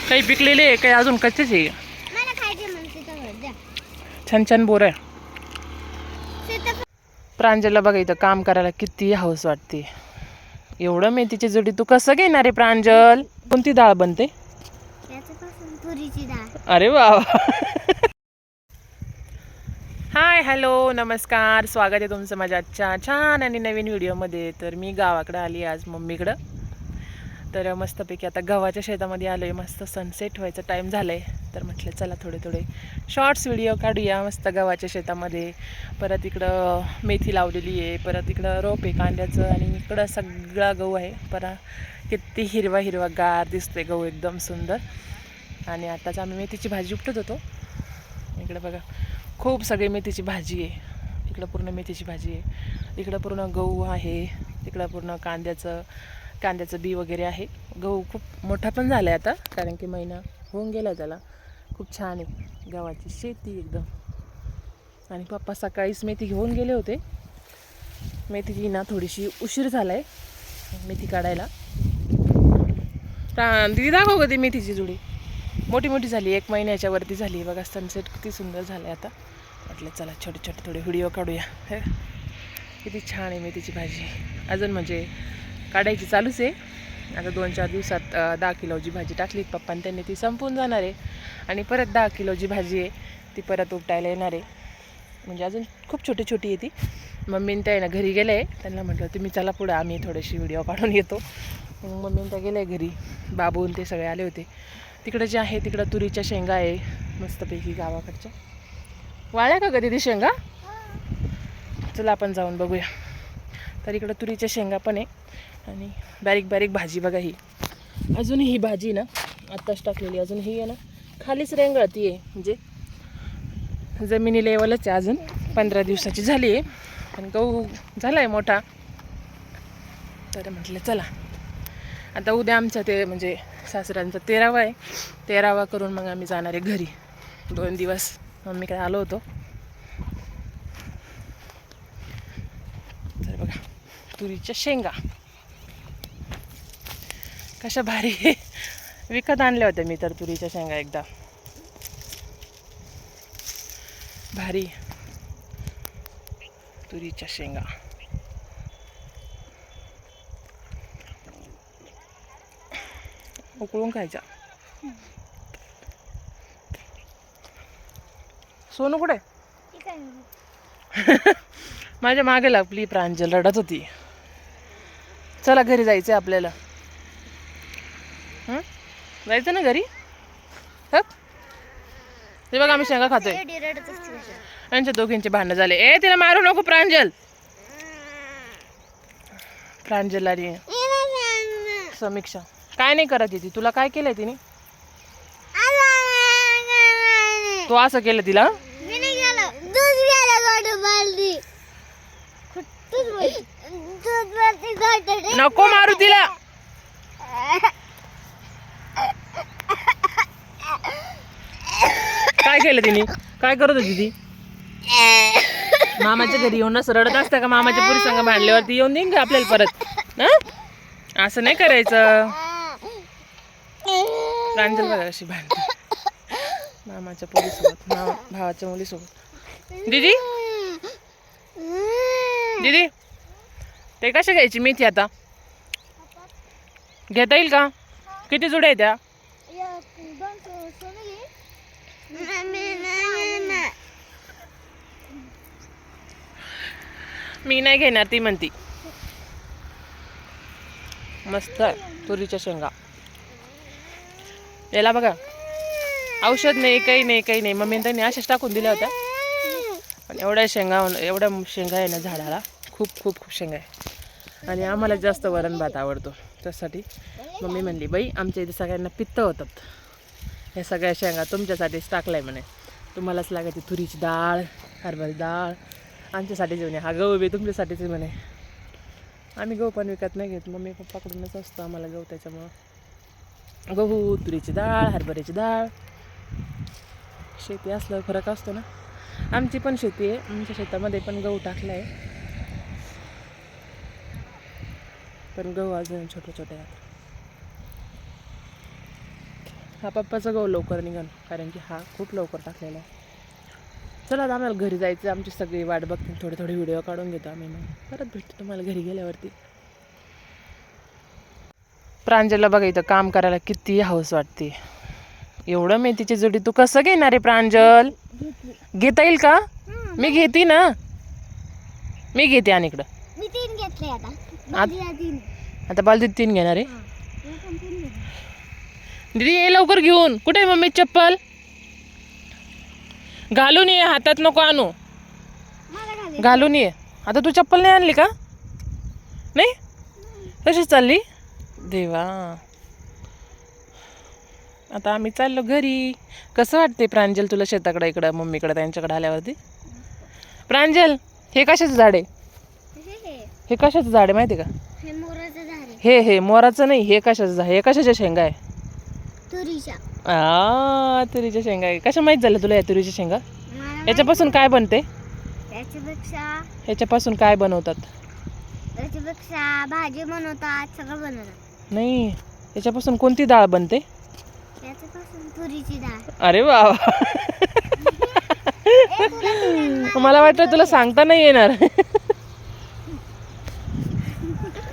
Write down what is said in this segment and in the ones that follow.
काही पिकलेले आहे, काही अजून कच्चेच आहे. छान छान बोर आहे. प्रांजलला बघा इथं काम करायला किती हौस वाटते. एवढं मेथीची जुडी तू कसं घेणार आहे प्रांजल? कोणती डाळ बनते? अरे वा. हाय हॅलो नमस्कार, स्वागत आहे तुमचं माझ्या आजच्या छान आणि नवीन व्हिडिओमध्ये. तर मी गावाकडं आली आज मम्मीकडं. तर मस्तपैकी आता गव्हाच्या शेतामध्ये आलो आहे. मस्त सनसेट व्हायचा टाईम झाला आहे. तर म्हटलं चला थोडे शॉर्ट्स व्हिडिओ काढूया मस्त गव्हाच्या शेतामध्ये. परत इकडं मेथी लावलेली आहे, परत इकडं रोप आहे कांद्याचं, आणि इकडं सगळा गहू आहे. किती हिरवा गार दिसतोय गहू, एकदम सुंदर. आणि आताच आम्ही मेथीची भाजी उपटत होतो. इकडं बघा खूप सगळी मेथीची भाजी आहे. इकडं पूर्ण मेथीची भाजी आहे, इकडं पूर्ण गहू आहे, इकडं पूर्ण कांद्याचं बी वगैरे आहे. गहू खूप मोठा पण झाला आहे आता, कारण की महिना होऊन गेला त्याला. खूप छान आहे गव्हाची शेती एकदम. आणि पप्पा सकाळीच मेथी घेऊन गेले होते. मेथीची ना थोडीशी उशीर झाला आहे मेथी काढायला. दिदी दाखव का ती मेथीची जुडी? मोठी झाली, 1 महिन्याच्या वरती झाली. बघा सनसेट किती सुंदर झालं आहे आता. म्हटलं चला छोटे थोडे व्हिडिओ काढूया. किती छान आहे मेथीची भाजी. अजून म्हणजे काढायची चालूच आहे. आता 2-4 दिवसात 10 किलोची भाजी टाकली पप्पांनी, त्यांनी ती संपून जाणार आहे. आणि परत 10 किलोची भाजी आहे ती परत उपटायला येणार आहे. म्हणजे अजून खूप छोटी आहे ती. मम्मीन त्या ना घरी गेले, त्यांना म्हटलं तुम्ही चला पुढं, आम्ही थोडीशी व्हिडिओ काढून येतो. मग मम्मीन त्या गेले घरी. बाबून ते सगळे आले होते. तिकडं जे आहे तिकडं तुरीच्या शेंगा आहे मस्तपैकी गावाकडच्या. वाळ्या का कधी ती शेंगा? चला आपण जाऊन बघूया. तर इकडं तुरीच्या शेंगा पण आहे, आणि बारीक भाजी बघा ही. अजून ही भाजी ना आत्ताच टाकलेली, अजून ही आहे ना खालीच रेंगळती आहे. म्हणजे जमिनी लेवलच आहे. अजून 15 दिवसाची झाली आहे, पण गहू झाला आहे मोठा. तर म्हटलं चला आता उद्या आमचं ते म्हणजे सासऱ्यांचा 13वा आहे. 13वा करून मग आम्ही जाणार आहे घरी. 2 दिवस मम्मीकडे आलो होतो. तर बघा तुरीच्या शेंगा कशा भारी. विकत आणल्या होत्या मी तर तुरीच्या शेंगा एकदा. भारी तुरीच्या शेंगा. उकळून खायचा. सोनू कुठे? माझ्या मागे लागली प्रांजल, रडत होती. चला घरी जायचं आहे आपल्याला. जायचं ना घरी. हे बघा आम्ही शेंगा खातोय. यांच्या दोघींचे भांडण झाले. तिला मारू नको प्रांजल. प्रांजल आणि समीक्षा काय नाही करत ती. तुला काय केलंय तिने? तू असं केलं तिला? नको मारू तिला. काय केलं तिने? काय करत होती ती? मामाच्या घरी येऊनच रडत असतं का? मामाच्या पुरी संग भांडल्यावरती येऊन देईन का आपल्याला परत? असं नाही करायचं. प्रांजल बघा कशी भांडते मामाच्या पोरीसोबत, भावाच्या मुलीसोबत. दीदी ते कशा घ्यायची मेथी आता? घेता येईल का? किती जुड्या आहेत त्या? मी नाही घेणार ती म्हणती. मस्त तुरीच्या शेंगा. याला बघा औषध नाही, काही नाही. मम्मीने त्यांनी अशाच टाकून दिल्या होत्या. पण एवढ्या शेंगा आहे ना झाडाला. खूप शेंगा आहे. आणि आम्हाला जास्त वरण भात आवडतो. त्यासाठी मम्मी म्हणली बाई आमच्या इथे सगळ्यांना पित्त होतात, हे सगळ्या शेंगा तुमच्यासाठीच टाकलाय म्हणे. तुम्हालाच लागायची तुरीची डाळ, हरभऱ्याची डाळ. आमच्यासाठीच म्हणे. हा गहू बी तुमच्यासाठीच म्हणे. आम्ही गहू पण विकत नाही घेत. मम्मी पप्पाकडूनच असतो आम्हाला गहू. त्याच्यामुळं गहू, तुरीची डाळ, हरभऱ्याची डाळ. शेती असल्यावर फरक असतो ना. आमची पण शेती आहे. आमच्या शेतामध्ये पण गहू टाकला आहे, पण गहू अजून छोटे आहेत. हा पप्पाचा गहू लवकर निघाल, कारण की हा खूप लवकर टाकलेला आहे. चला आता आम्हाला घरी जायचं, आमची सगळी वाट बघते. थोडे थोडे व्हिडिओ काढून घेतो आम्ही, मग परत भेटतो तुम्हाला घरी गेल्यावरती. प्रांजलला बघा इथं काम करायला किती हौस वाटते. एवढं मेथीची जुडी तू कसं घेणार आहे प्रांजल? घेता येईल का? मी घेते ना, मी घेते. आणि इकडं मी 3 घेतले आता बालदीत 3 घेणार आहे. दीदी ये लवकर घेऊन. कुठे आहे मम्मी चप्पल? घालून ये, हातात नको आणू, घालून ये. आता तू चप्पल नाही आणली का? नाही, कशी चालली देवा. आता आम्ही चाललो घरी. कसं वाटते प्रांजल तुला शेताकडे, इकडं मम्मीकडे त्यांच्याकडे आल्यावरती? प्रांजल हे कशाचं झाड आहे? हे कशाचं झाड आहे माहिती का? हे मोराचं नाही, हे कशाचं झाड? हे कशाच्या शेंगा आहे? तुरीच्या शेंगा आहे. कशा माहित झालं तुला या तुरीच्या शेंगा? याच्यापासून काय बनते? याच्यापासून काय बनवतात? भाजी बनवतात, सगळं बनवतात. नाही, याच्यापासून कोणती डाळ बनते? तुरीची डाळ. अरे वा, मला वाटलं तुला सांगता नाही येणार.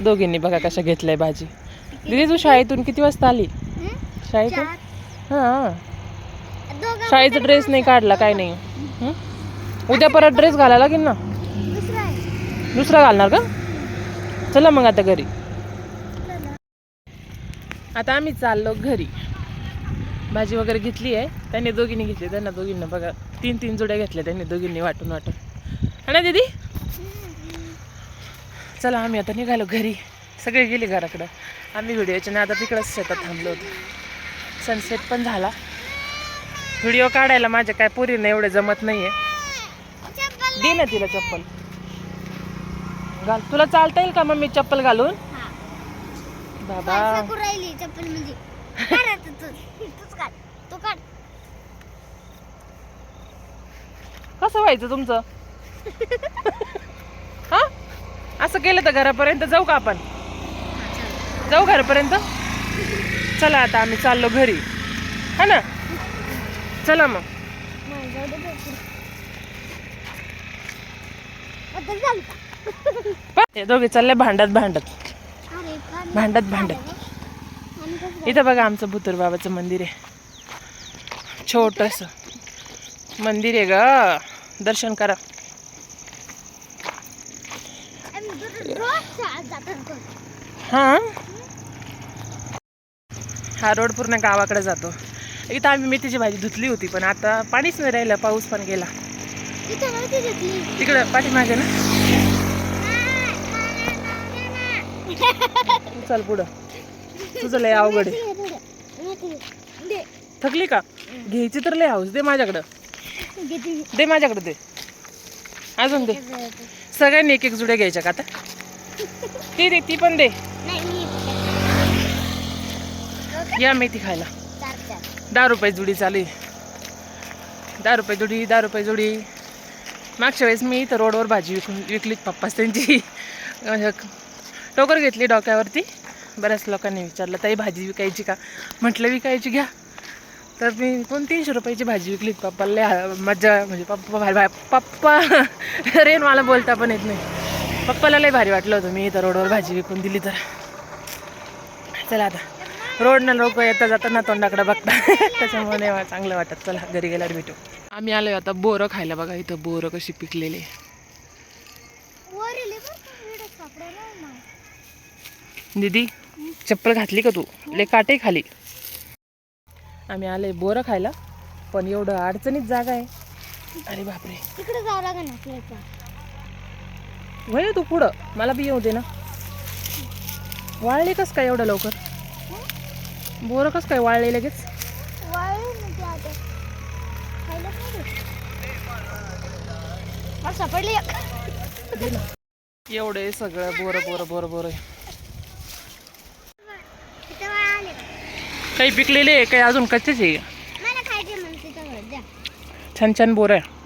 दोघींनी बघा कशा घेतलंय भाजी. दीदी तू शाळेतून किती वाजता आली? शाळेतून? हां, शाळेचा ड्रेस नाही काढला, काय नाही. उद्या परत ड्रेस घालायला लागेल ना. दुसरा घालणार का? चला मग आता घरी. आता आम्ही चाललो घरी. भाजी वगैरे घेतली आहे त्यांनी, दोघींनी घेतली. त्यांना दोघींना बघा 3 जोड्या घेतल्या त्यांनी दोघींनी वाटून वाटून. ना दीदी चला आम्ही आता निघालो घरी. सगळे गेले घराकडं. आम्ही व्हिडिओच्या ना आता तिकडंच शेतात थांबलो होतो. सनसेट पण झाला. व्हिडिओ काढायला माझ्या काय पोरींना एवढे जमत नाही आहे. दे ना तिला चप्पल घाल. तुला चालता येईल का मम्मी चप्पल घालून? बाबा कसं व्हायचं तुमचं? हा, असं केलं तर घरापर्यंत जाऊ का आपण? जाऊ घरापर्यंत. चला आता आम्ही चाललो घरी, हा ना. चला मग. हे दोघे चालले भांडत भांडत. इथं बघा आमचं भुतूर बाबाचं मंदिर आहे. छोटस मंदिर आहे ग, दर्शन करा. हा रोड पूर्ण गावाकडे जातो. इथं आम्ही मेथीची भाजी धुतली होती, पण आता पाणीच नाही राहिलं, पाऊस पण गेला. तिकडं पाठीमागे ना. चल पुढं, तुझं लय अवघड आहे. थकली का? घ्यायची तर लय हाऊस. दे माझ्याकडं, दे माझ्याकडं, दे अजून दे. सगळ्यांनी 1 जुड्या घ्यायच्या का आता? ती पण दे. या मेथी खायला. 10 रुपये जुडी चालू आहे. 10 रुपये जुडी. मागच्या वेळेस मी इथं रोडवर भाजी विकलीत पप्पाच त्यांची. टोकर घेतली डोक्यावरती. बऱ्याच लोकांनी विचारलं ताई भाजी विकायची का? म्हटलं विकायची, घ्या. तर मी 300 रुपयाची भाजी विकलीत पप्पाला. मजा, म्हणजे पप्पा रेन मला बोलता पण येत नाही. पप्पाला लय भारी वाटलं होतं मी इथं रोडवर भाजी विकून दिली तर. चला आता रोडनं लोक येता जाताना तोंडाकडे बघता, त्याच्यामुळे नाही चांगलं वाटत. चला घरी गेल्यावर भेटू. आम्ही आलोय आता बोरं खायला. बघा इथं बोरं कशी पिकलेली. दीदी चप्पल घातली का तू? ले काटे खाली. आम्ही आलोय बोरं खायला, पण एवढं अडचणीत जागा आहे. अरे बापरे, तिकडे जावं लागेल आपल्याला. वय तू पुढं, मला बी येऊ दे ना. वाळले कस काय एवढं लवकर? बोरं कस काय वाळले लगेच? सापडले एवढे सगळं बोरं. काही पिकलेले आहे, काही अजून कच्चेच आहे. छान बोरं आहे.